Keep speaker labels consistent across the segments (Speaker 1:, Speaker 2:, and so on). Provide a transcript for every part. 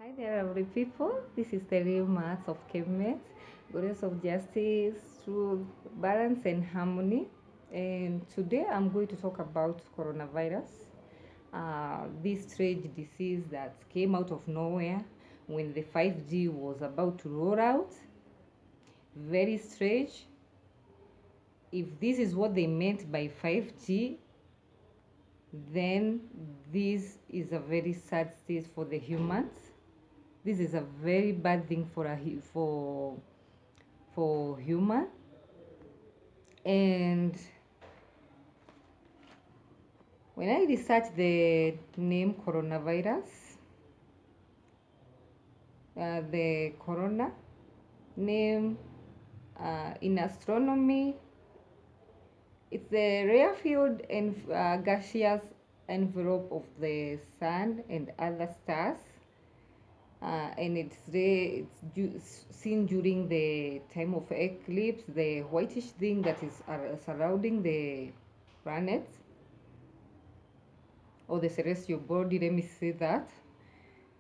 Speaker 1: Hi there, lovely people. This is the real maths of Kemet, goddess of justice, truth, balance, and harmony. And today I'm going to talk about coronavirus, this strange disease that came out of nowhere when the 5G was about to roll out. Very strange. If this is what they meant by 5G, then this is a very sad state for the humans. This is a very bad thing for human. And when I researched the name coronavirus, the corona name in astronomy, it's the rare field and gaseous envelope of the sun and other stars. And it's seen during the time of eclipse, the whitish thing that is surrounding the planets or the celestial body, let me say that.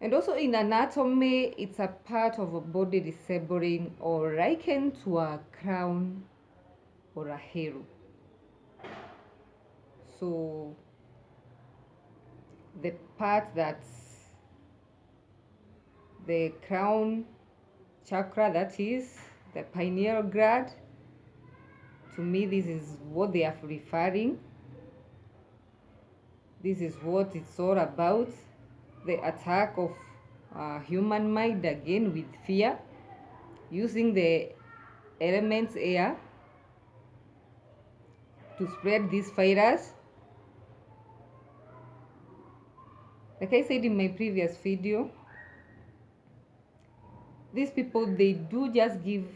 Speaker 1: And also in anatomy, it's a part of a body resembling or likened to a crown or a halo. So the part that's the crown chakra, that is the pineal gland, to me this is what they are referring. This is what it's all about, the attack of human mind again with fear, using the elements air to spread this virus. Like I said in my previous video, these people, they do just give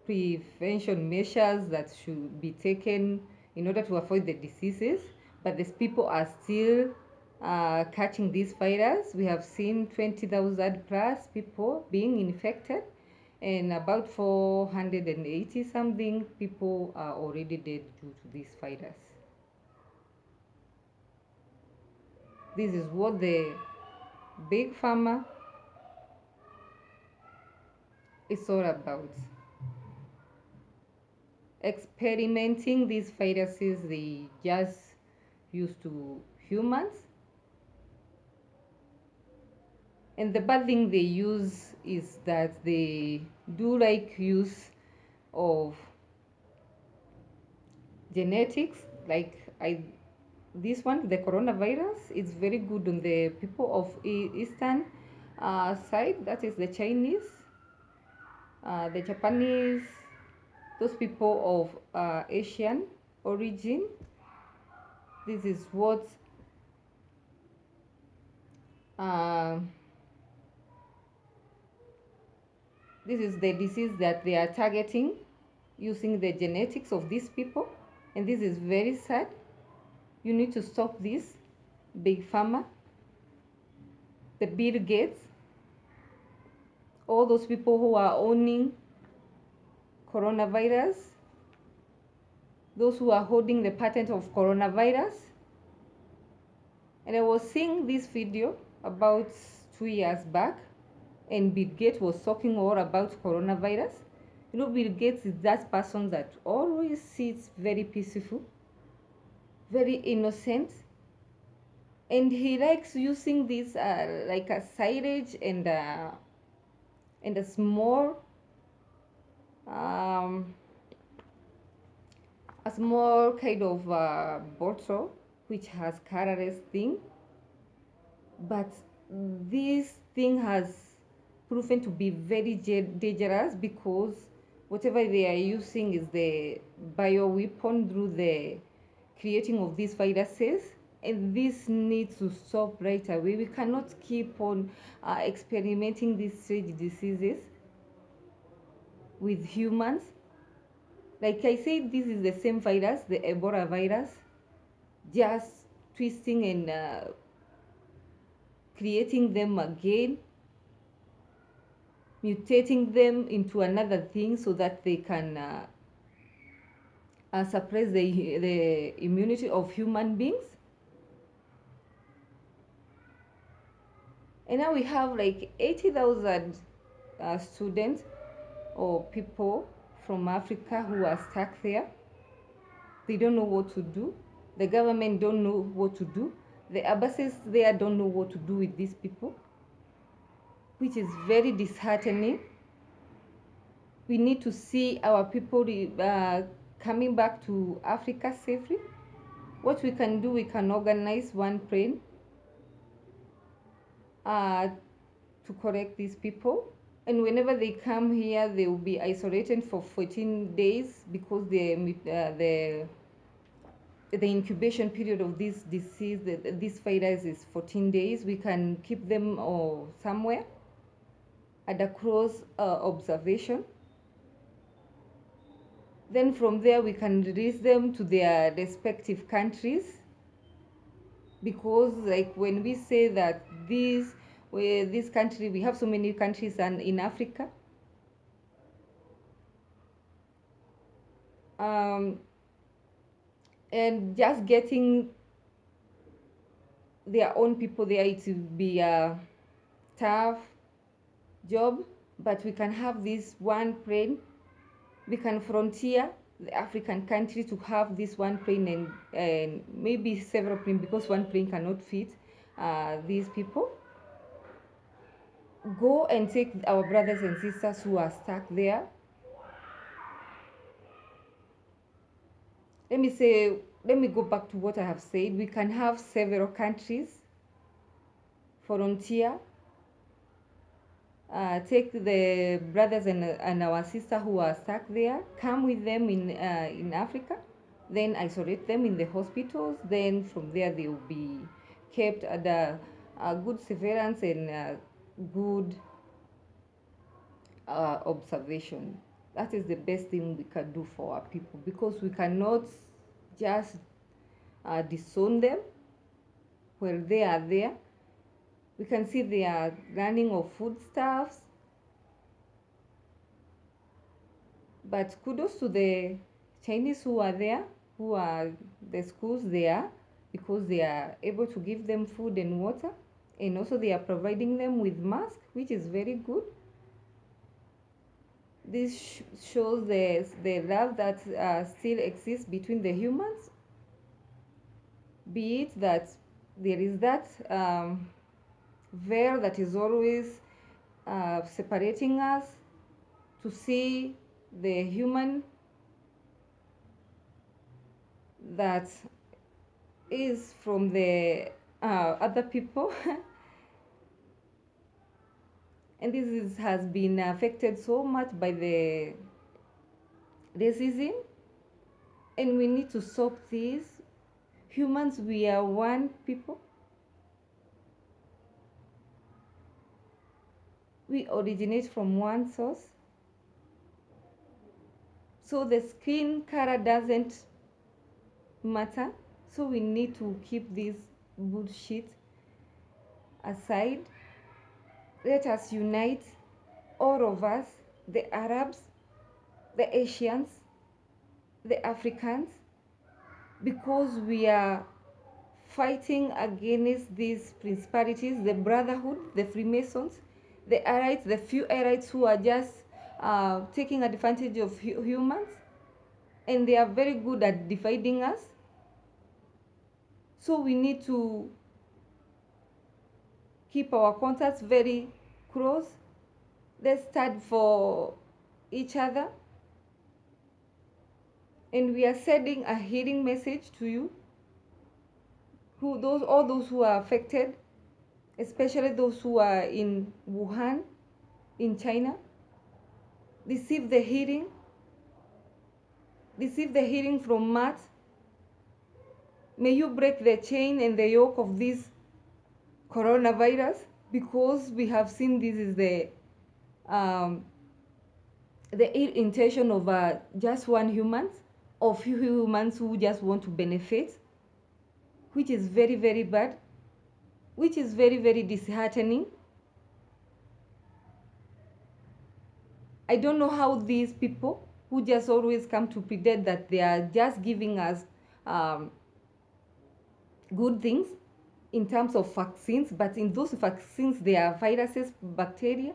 Speaker 1: prevention measures that should be taken in order to avoid the diseases, but these people are still catching this virus. We have seen 20,000 plus people being infected, and about 480 something people are already dead due to this virus. This is what the big pharma is all about. Experimenting these viruses they just use to humans. And the bad thing they use is that they do like use of genetics. Like this one, the coronavirus, is very good on the people of Eastern side, that is the Chinese, the Japanese, those people of Asian origin. This is what this is the disease that they are targeting using the genetics of these people, and this is very sad. You need to stop this, big pharma, the Bill Gates, all those people who are owning coronavirus, those who are holding the patent of coronavirus. And I was seeing this video about 2 years back, and Bill Gates was talking all about coronavirus. You know, Bill Gates is that person that always sits very peaceful, very innocent, and he likes using this like a silage and a small kind of bottle which has colorless thing, but this thing has proven to be very dangerous because whatever they are using is the bioweapon through the creating of these viruses, and this needs to stop right away. We cannot keep on experimenting these strange diseases with humans. Like I said, this is the same virus, the Ebola virus, just twisting and creating them again, mutating them into another thing so that they can suppress the immunity of human beings. And now we have like 80,000 students or people from Africa who are stuck there. They don't know what to do. The government don't know what to do. The embassies there don't know what to do with these people, which is very disheartening. We need to see our people coming back to Africa safely. What we can do, we can organize one plane to correct these people. And whenever they come here, they will be isolated for 14 days because the incubation period of this disease, this virus, is 14 days. We can keep them somewhere at a close observation. Then from there, we can release them to their respective countries. Because like when we say that this country, we have so many countries in Africa. And just getting their own people there, it will be a tough job, but we can have this one plane. We can frontier the African country to have this one plane and maybe several planes, because one plane cannot fit these people. Go and take our brothers and sisters who are stuck there. Let me go back to what I have said. We can have several countries volunteer, take the brothers and our sister who are stuck there, come with them in Africa, then isolate them in the hospitals. Then from there they will be kept under good surveillance and good observation. That is the best thing we can do for our people, because we cannot just disown them while they are there. We can see they are running of foodstuffs. But kudos to the Chinese who are there, who are the schools there, because they are able to give them food and water. And also they are providing them with masks, which is very good. This shows the love that still exists between the humans. Be it that there is that veil that is always separating us, to see the human that is from the other people. And this has been affected so much by the racism, and we need to stop this. Humans, we are one people. We originate from one source. So the skin color doesn't matter. So we need to keep this bullshit aside. Let us unite, all of us, the Arabs, the Asians, the Africans, because we are fighting against these principalities, the Brotherhood, the Freemasons, the Arites, the few Arites who are just taking advantage of humans, and they are very good at dividing us. So we need to keep our contacts very close. Let's stand for each other. And we are sending a healing message to you, all those who are affected, especially those who are in Wuhan, in China. Receive the healing. Receive the healing from Matt. May you break the chain and the yoke of this coronavirus, because we have seen this is the ill intention of just one human, or few humans who just want to benefit, which is very, very bad, which is very, very disheartening. I don't know how these people who just always come to pretend that they are just giving us good things, in terms of vaccines, but in those vaccines there are viruses, bacteria,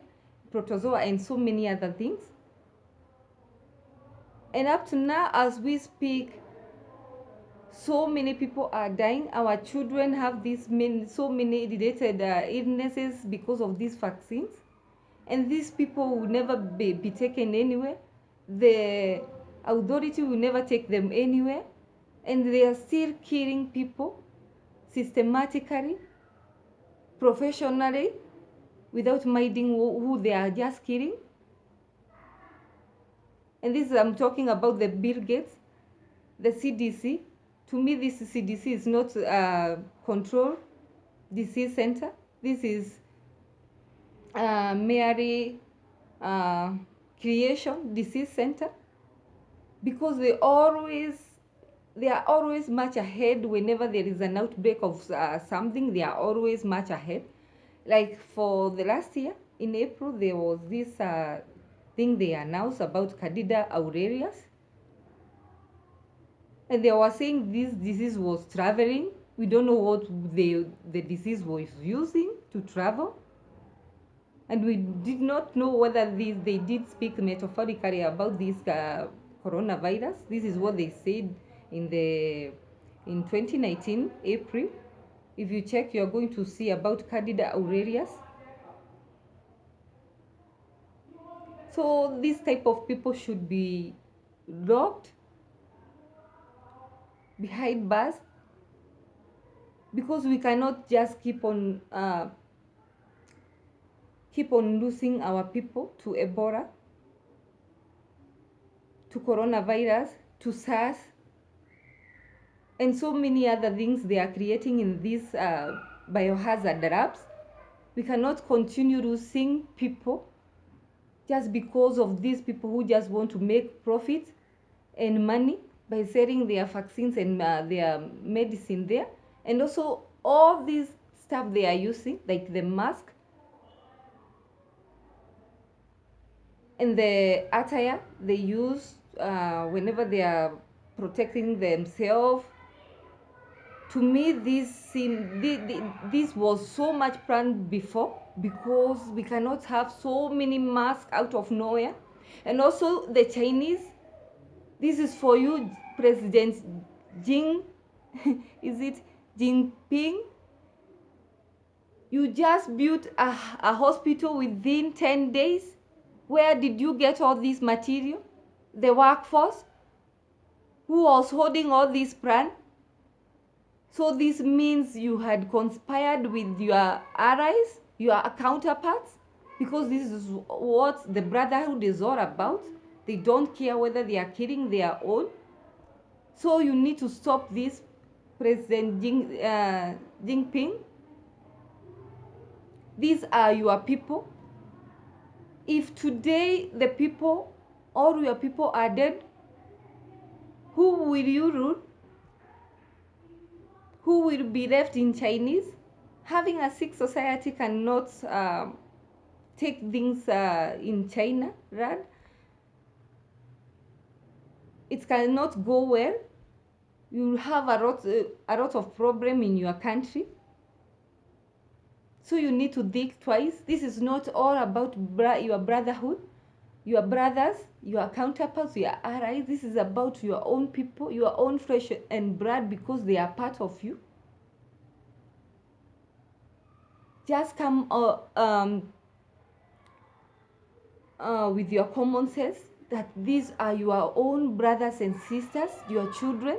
Speaker 1: protozoa, and so many other things. And up to now, as we speak, so many people are dying. Our children have so many related illnesses because of these vaccines. And these people will never be taken anywhere. The authority will never take them anywhere. And they are still killing people systematically, professionally, without minding who they are just killing. And this I'm talking about the Bill Gates, the CDC. To me, this CDC is not a control disease center. This is Mary Creation Disease Center, because they are always much ahead. Whenever there is an outbreak of something, they are always much ahead. Like for the last year in April, there was this thing they announced about Candida aureus, and they were saying this disease was traveling. We don't know what the disease was using to travel. And we did not know whether they did speak metaphorically about this coronavirus. This is what they said in 2019, April. If you check, you're going to see about Candida aureus. So this type of people should be locked behind bars, because we cannot just keep on losing our people to Ebola, to coronavirus, to SARS, and so many other things they are creating in these biohazard labs. We cannot continue losing people just because of these people who just want to make profit and money by selling their vaccines and their medicine there. And also all these stuff they are using, like the mask and the attire they use whenever they are protecting themselves. To me, this was so much planned before, because we cannot have so many masks out of nowhere. And also the Chinese, this is for you, President is it Jinping? You just built a hospital within 10 days. Where did you get all this material? The workforce? Who was holding all this plan? So this means you had conspired with your allies, your counterparts, because this is what the brotherhood is all about. They don't care whether they are killing their own. So you need to stop this, President Jinping. These are your people. If today the people, all your people are dead, who will you rule? Who will be left in Chinese? Having a sick society cannot take things in China, right? It cannot go well. You will have a lot of problem in your country. So you need to think twice. This is not all about your brotherhood, your brothers, your counterparts, your allies. This is about your own people, your own flesh and blood, because they are part of you. Just come with your common sense that these are your own brothers and sisters, your children.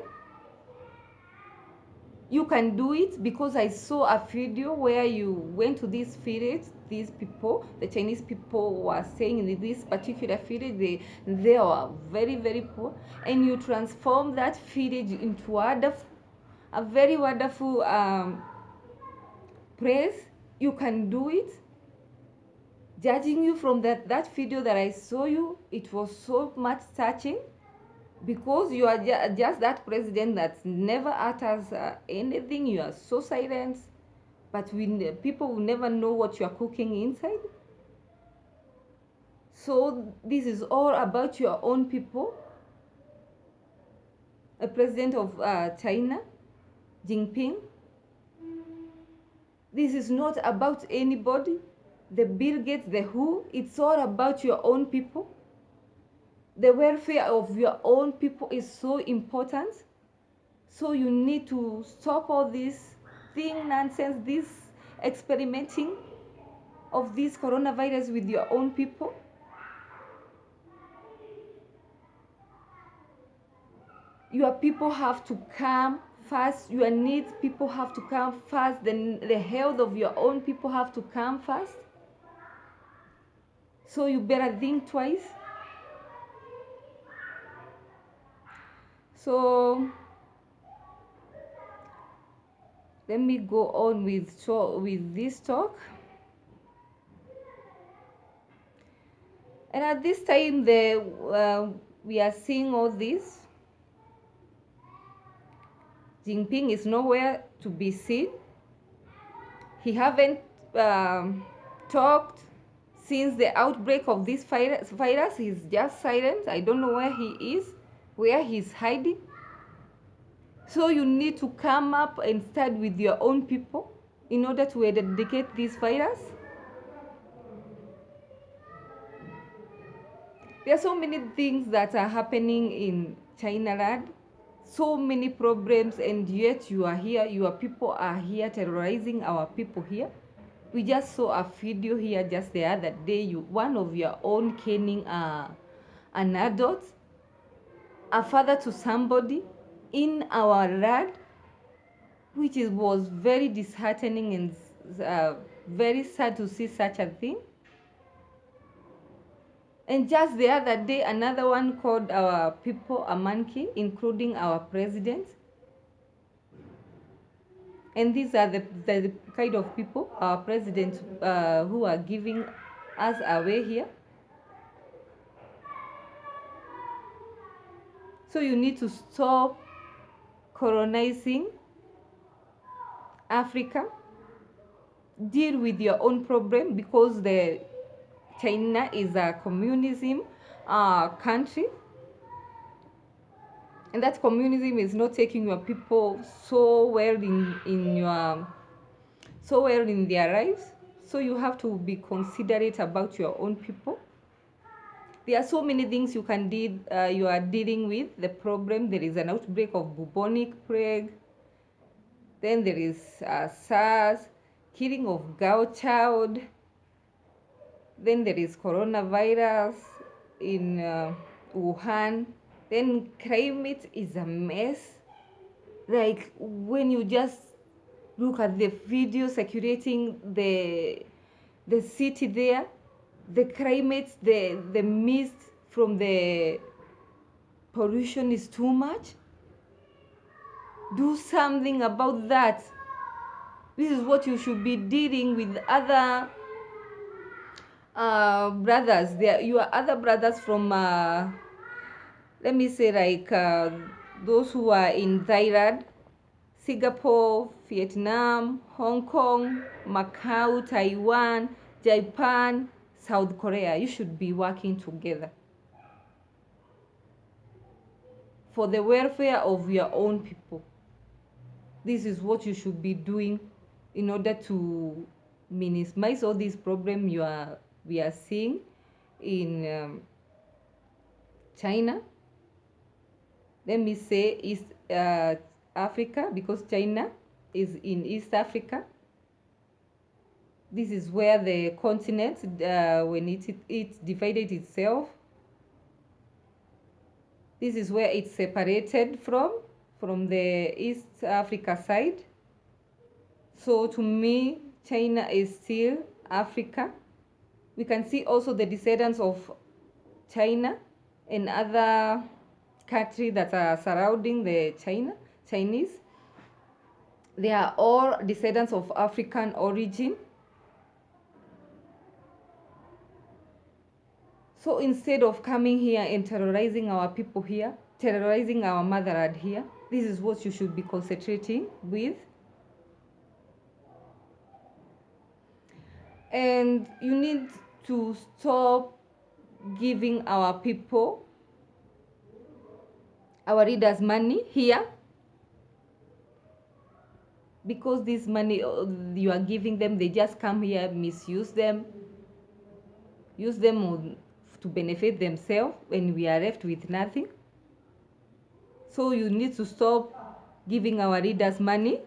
Speaker 1: You can do it, because I saw a video where you went to this village. These people, the Chinese people, were staying in this particular village. They are very, very poor, and you transform that village into a very wonderful place. You can do it. Judging you from that video that I saw you, it was so much touching, because you are just that president that never utters anything. You are so silent, but people will never know what you are cooking inside. So this is all about your own people. A president of China, Jinping, This is not about anybody, the Bill Gates, the who. It's all about your own people. The welfare of your own people is so important. So you need to stop all this thing nonsense, this experimenting of this coronavirus with your own people. Your people have to come first. Your needs people have to come first. Then the health of your own people have to come first. So you better think twice. So let me go on with this talk. And at this time, we are seeing all this. Jinping is nowhere to be seen. He haven't talked since the outbreak of this virus. He's just silent. I don't know where he is, where he's hiding. So you need to come up and start with your own people in order to eradicate this virus. There are so many things that are happening in China land, so many problems, and yet you are here, your people are here terrorizing our people here. We just saw a video here just the other day, one of your own caning an adult, a father to somebody in our land, which was very disheartening and very sad to see such a thing. And just the other day, another one called our people a monkey, including our president. And these are the kind of people, our president, who are giving us away here. So you need to stop colonizing Africa. Deal with your own problem, because China is a communism country. And that communism is not taking your people so well in their lives. So you have to be considerate about your own people. There are so many things you are dealing with the problem. There is an outbreak of bubonic plague. Then there is SARS, killing of girl child. Then there is coronavirus in Wuhan. Then climate is a mess. Like when you just look at the video circulating the city there, the climate, the mist from the pollution is too much. Do something about that. This is what you should be dealing with other brothers. Your other brothers from let me say, like those who are in Thailand, Singapore, Vietnam, Hong Kong, Macau, Taiwan, Japan, South Korea. You should be working together for the welfare of your own people. This is what you should be doing in order to minimize all these problems we are seeing in China. Let me say East Africa, because China is in East Africa. This is where the continent, when it divided itself, this is where it's separated from the East Africa side. So to me, China is still Africa. We can see also the descendants of China and other countries that are surrounding the Chinese. They are all descendants of African origin. So instead of coming here and terrorizing our people here, terrorizing our motherland here, this is what you should be concentrating with. And you need to stop giving our people, our leaders, money here. because this money you are giving them, they just come here, misuse them, use them to benefit themselves, and we are left with nothing. So you need to stop giving our leaders money.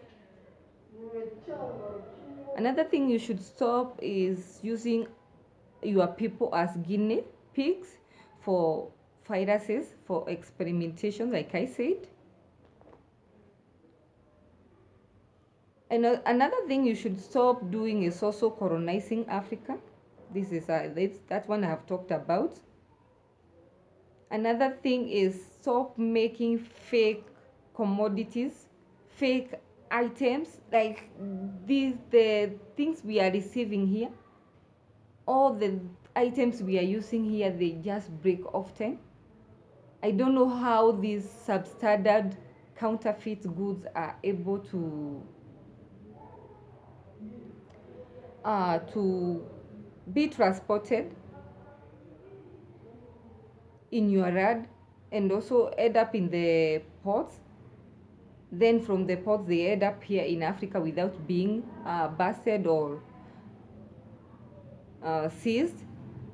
Speaker 1: Another thing you should stop is using your people as guinea pigs for viruses, for experimentation, like I said. And another thing you should stop doing is also colonizing Africa. This is that one I have talked about. Another thing is stop making fake commodities, fake items, like the things we are receiving here. All the items we are using here, they just break often. I don't know how these substandard counterfeit goods are able to be transported in your yard and also end up in the ports. Then from the ports, they end up here in Africa without being busted or seized.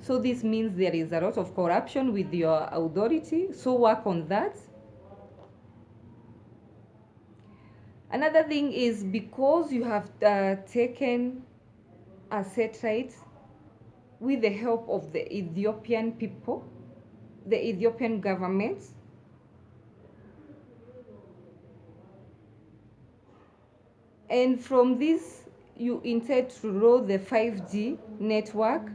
Speaker 1: So this means there is a lot of corruption with your authority. So work on that. Another thing is, because you have taken a satellite with the help of the Ethiopian people, the Ethiopian government, and from this you intend to roll the 5G network.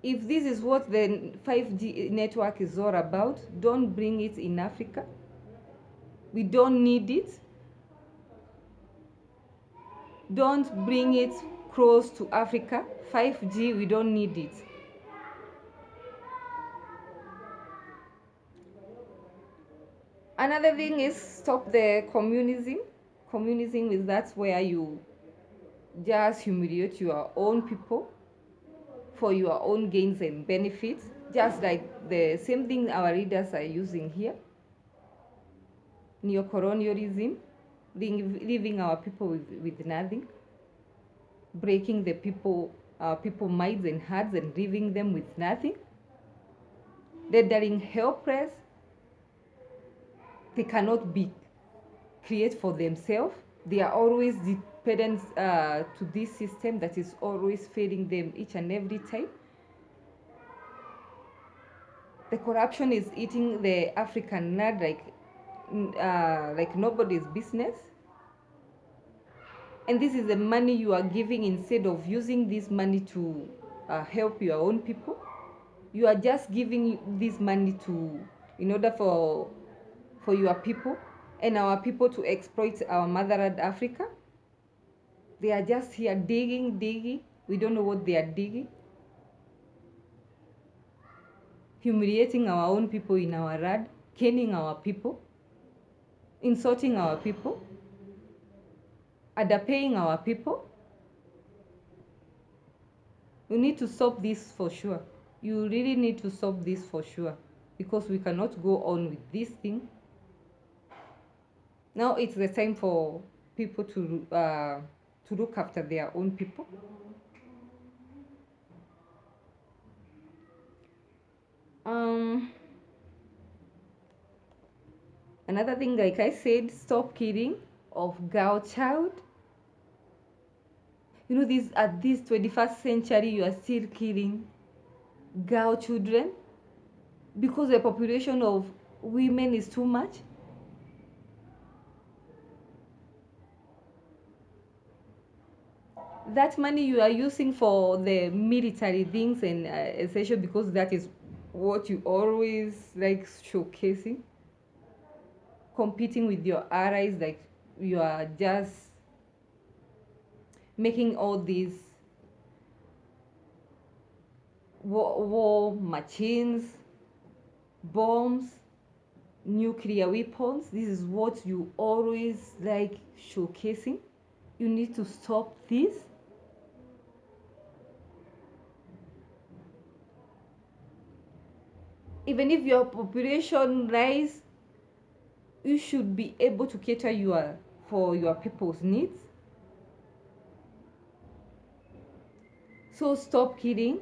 Speaker 1: If this is what the 5G network is all about, don't bring it in Africa. We don't need it. Don't bring it close to Africa. 5G, we don't need it. Another thing is, stop the communism. Communism is that's where you just humiliate your own people for your own gains and benefits, just like the same thing our leaders are using here. Neo-colonialism, leaving our people with nothing, breaking the people minds and hearts and leaving them with nothing, rendering helpless. They cannot be create for themselves. They are always dependent to this system that is always failing them each and every time. The corruption is eating the African nerd like nobody's business. And this is the money you are giving instead of using this money to help your own people. You are just giving this money in order for your people and our people to exploit our motherland Africa. They are just here digging. We don't know what they are digging. Humiliating our own people in our land, caning our people, insulting our people, underpaying our people. You need to stop this for sure. You really need to stop this for sure, because we cannot go on with this thing. Now it's the time for people to look after their own people. Another thing, like I said, stop killing of girl child. You know, at this 21st century, you are still killing girl children because the population of women is too much. That money you are using for the military things and essential, because that is what you always like showcasing, competing with your allies, like you are just making all these war machines, bombs, nuclear weapons. This is what you always like showcasing. You need to stop this. Even if your population rise, you should be able to cater your for your people's needs. So stop killing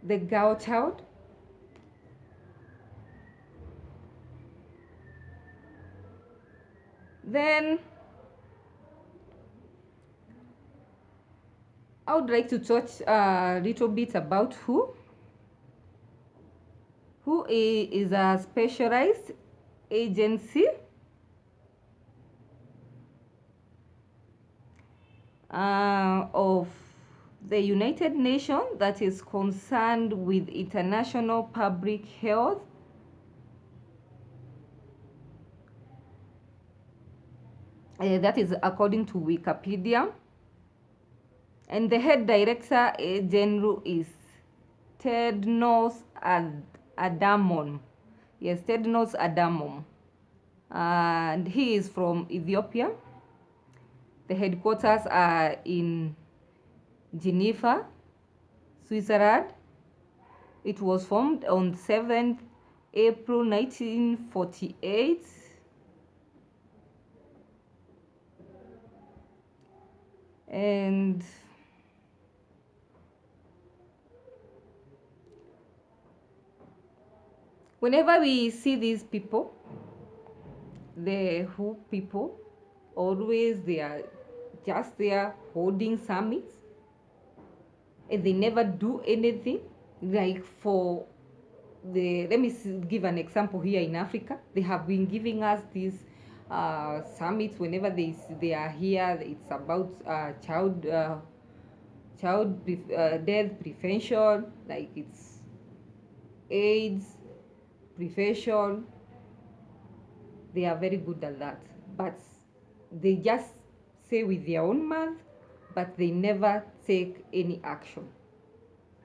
Speaker 1: the girl child. Then I would like to touch a little bit about WHO is a specialized agency of the United Nations that is concerned with international public health. That is according to Wikipedia. And the head director general is Tedros Adhanom. Yes, Tedros Adhanom. And he is from Ethiopia. The headquarters are in Geneva, Switzerland. It was formed on 7th April 1948. And whenever we see these people, the WHO people, always they are just there holding summits and they never do anything. Like for let me give an example here in Africa. They have been giving us these summits whenever they are here. It's about child death prevention, like it's AIDS prevention. They are very good at that, but they just say with their own mouth, but they never take any action.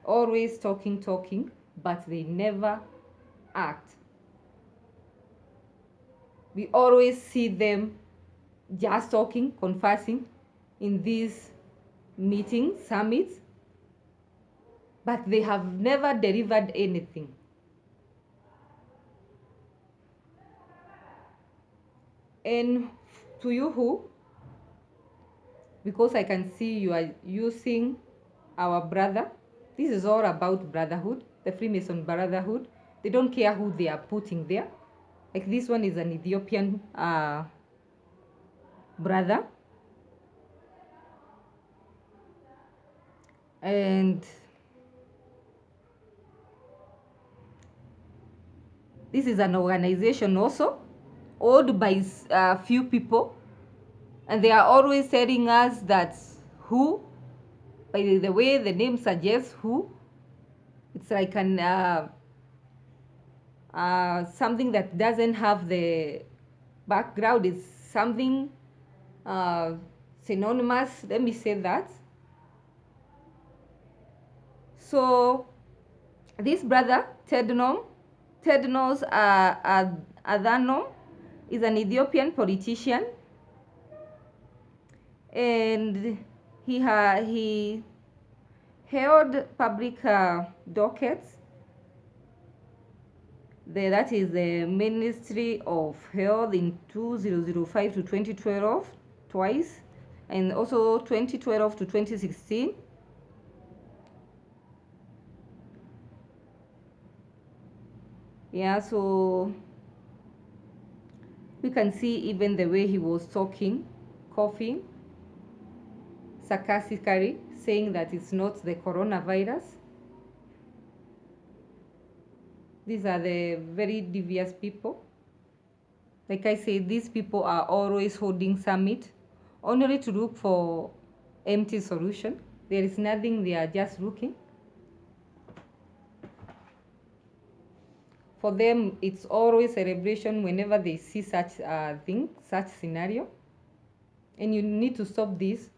Speaker 1: Always talking, but they never act. We always see them just talking, conversing in these meetings, summits, but they have never delivered anything. And to you who, because I can see you are using our brother, this is all about brotherhood, the Freemason brotherhood. They don't care who they are putting there. Like this one is an Ethiopian brother. And this is an organization also owned by a few people, and they are always telling us that who, by the way the name suggests, who, it's like an something that doesn't have the background. Is something synonymous, let me say that. So this brother Tedros Adhanom is an Ethiopian politician, and he held public dockets. That is the Ministry of Health in 2005 to 2012 twice, and also 2012 to 2016. Yeah, so we can see even the way he was talking, coughing, sarcastically, saying that it's not the coronavirus. These are the very devious people. Like I said, these people are always holding summit only to look for empty solution. There is nothing, they are just looking. For them, it's always celebration whenever they see such thing, such scenario. And you need to stop this.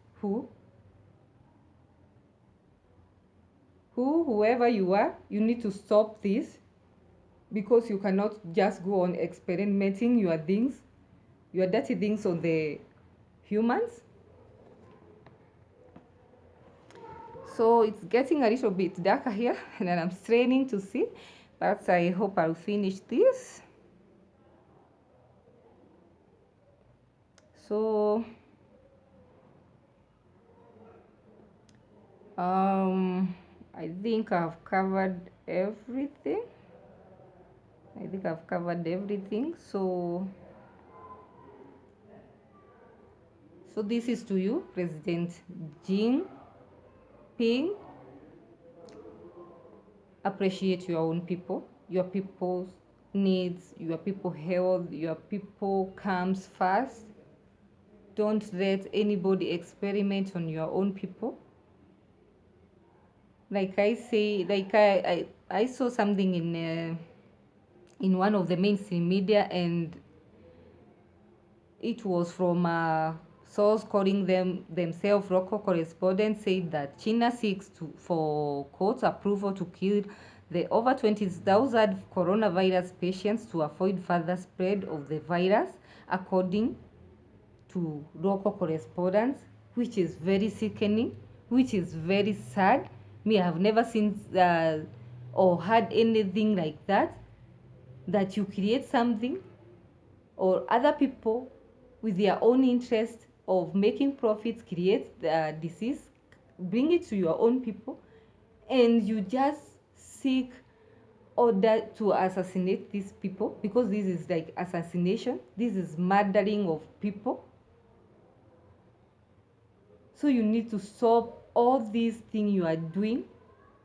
Speaker 1: Whoever you are, you need to stop this, because you cannot just go on experimenting your things, your dirty things on the humans. So it's getting a little bit darker here, and I'm straining to see, but I hope I'll finish this. So I think I've covered everything. So this is to you, President Jinping. Appreciate your own people, your people's needs, your people health, your people comes first. Don't let anybody experiment on your own people. Like I say, like I saw something in one of the mainstream media, and it was from a source calling themselves local correspondents, said that China seeks for court approval to kill the over 20,000 coronavirus patients to avoid further spread of the virus, according to local correspondents, which is very sickening, which is very sad. Me, I have never seen or heard anything like that, that you create something or other people with their own interest of making profits create the disease, bring it to your own people, and you just seek order to assassinate these people, because this is like assassination, this is murdering of people. So you need to stop all these things you are doing.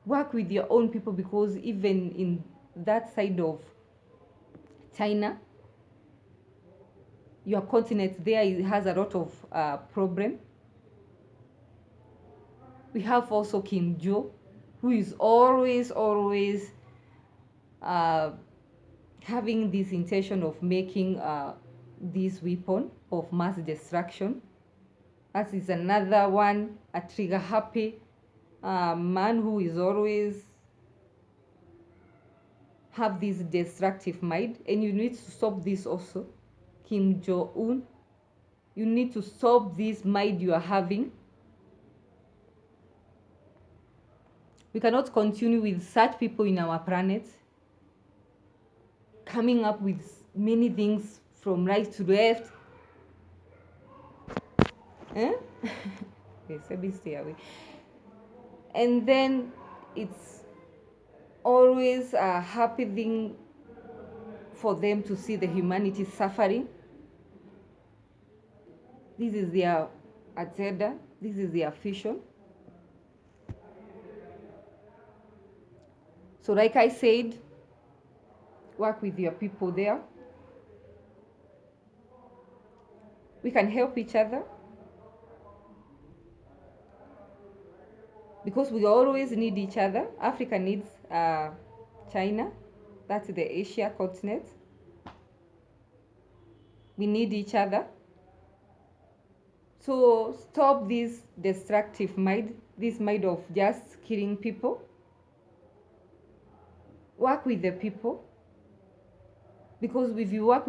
Speaker 1: Work with your own people, because even in that side of China, your continent there has a lot of problem. We have also Kim Jo, who is always uh, having this intention of making this weapon of mass destruction. That is another one, a trigger happy man who is always have this destructive mind, and you need to stop this also. Kim Jong-un, you need to stop this mind you are having. We cannot continue with such people in our planet, coming up with many things from right to left. Eh? Okay, so be stay away. And then it's always a happy thing for them to see the humanity suffering. This is their agenda, this is their vision. So like I said, work with your people there. We can help each other, because we always need each other. Africa needs China, that's the Asia continent. We need each other. So stop this destructive mind, this mind of just killing people. Work with the people, because if you work with